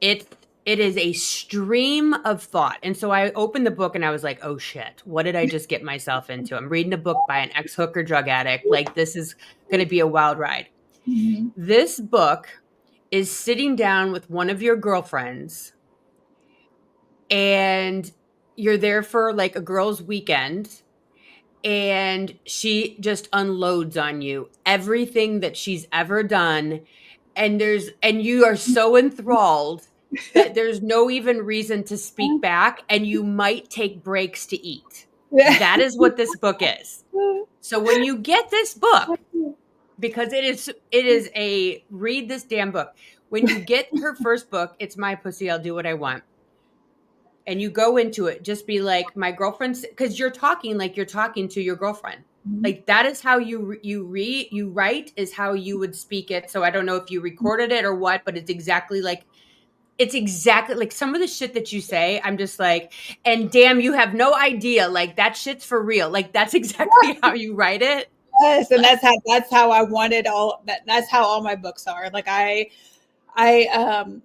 Speaker 1: It is a stream of thought. And so I opened the book and I was like, oh shit, what did I just get myself into? I'm reading a book by an ex-hooker drug addict. This is going to be a wild ride. Mm-hmm. This book is sitting down with one of your girlfriends, and you're there for a girl's weekend, and she just unloads on you everything that she's ever done. And you are so enthralled that there's no even reason to speak back, and you might take breaks to eat. That is what this book is. So when you get this book, because it is a read this damn book. When you get her first book, It's My Pussy, I'll Do What I Want. and you go into it, just be like, my girlfriend's, because you're talking like you're talking to your girlfriend. Like that is how you write is how you would speak it. So I don't know if you recorded it or what, but it's exactly like some of the shit that you say. I'm just like, and damn, you have no idea. Like that shit's for real. Like that's exactly how you write it.
Speaker 3: Yes, and that's how I wanted all that. That's how all my books are. Like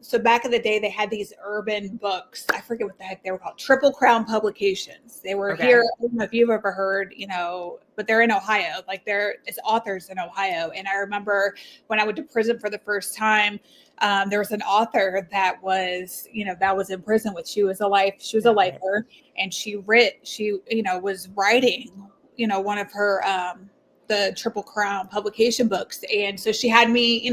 Speaker 3: so back in the day they had these urban books. I forget what the heck they were called. Triple Crown Publications. They were here. I don't know if you've ever heard, but they're in Ohio. Like it's authors in Ohio. And I remember when I went to prison for the first time, there was an author that was in prison she was a lifer, and she was writing, one of her the Triple Crown publication books. And so she had me,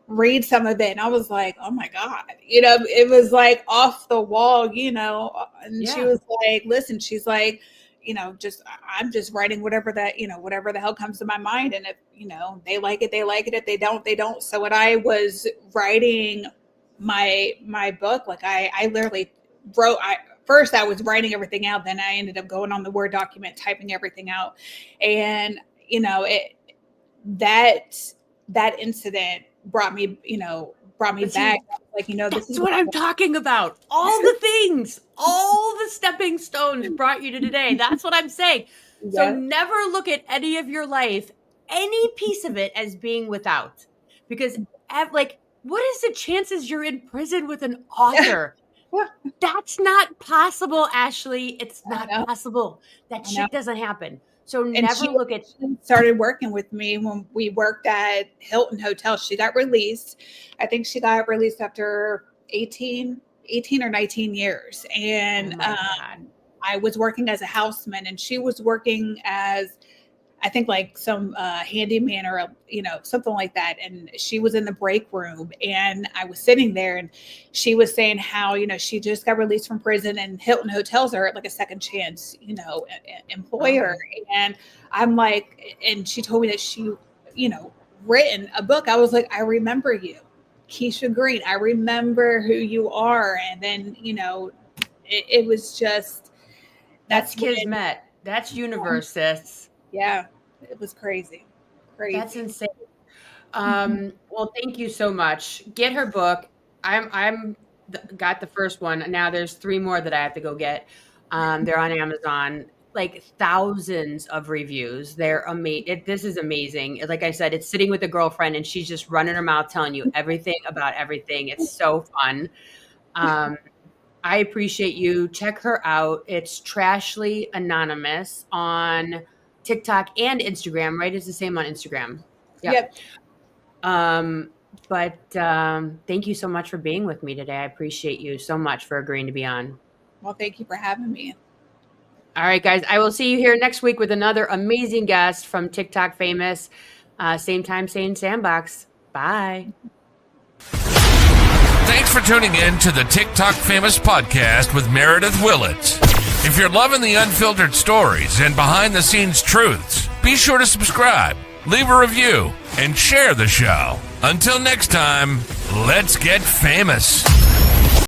Speaker 3: read some of it, and I was like, oh my God, it was like off the wall, and she was like, listen, she's like, I'm just writing whatever the hell comes to my mind. And if, they like it, they like it. If they don't, they don't. So when I was writing my book, like I literally wrote, first I was writing everything out. Then I ended up going on the Word document, typing everything out. And, that incident brought me back. Like,
Speaker 1: this is what I'm talking about. All the things, all the stepping stones brought you to today. That's what I'm saying. Yep. So never look at any of your life, any piece of it, as being without. Because, like, what is the chances you're in prison with an author? That's not possible, Ashley. It's not possible. That shit doesn't happen. So never look at.
Speaker 3: She started working with me when we worked at Hilton Hotel. She got released. I think she got released after 18 or 19 years. And I was working as a houseman, and she was working as, I think, like some handyman or something like that. And she was in the break room, and I was sitting there, and she was saying how she just got released from prison, and Hilton Hotels are like a second chance employer. And I'm like, and she told me that she written a book. I was like, I remember you, Keisha Green. I remember who you are. And then it was just
Speaker 1: that's kismet. That's universe, sis.
Speaker 3: Yeah, it was crazy.
Speaker 1: That's insane. Well, thank you so much. Get her book. I'm got the first one. Now there's 3 more that I have to go get. They're on Amazon. Like thousands of reviews. They're amazing. This is amazing. Like I said, it's sitting with a girlfriend, and she's just running her mouth telling you everything about everything. It's so fun. I appreciate you. Check her out. It's Trashley Anonymous on TikTok and Instagram, right? It's the same on Instagram.
Speaker 3: Yep.
Speaker 1: But thank you so much for being with me today. I appreciate you so much for agreeing to be on.
Speaker 3: Well, thank you for having me.
Speaker 1: All right, guys. I will see you here next week with another amazing guest from TikTok Famous. Same time, same sandbox. Bye.
Speaker 2: Thanks for tuning in to the TikTok Famous podcast with Meredith Willits. If you're loving the unfiltered stories and behind-the-scenes truths, be sure to subscribe, leave a review, and share the show. Until next time, let's get famous.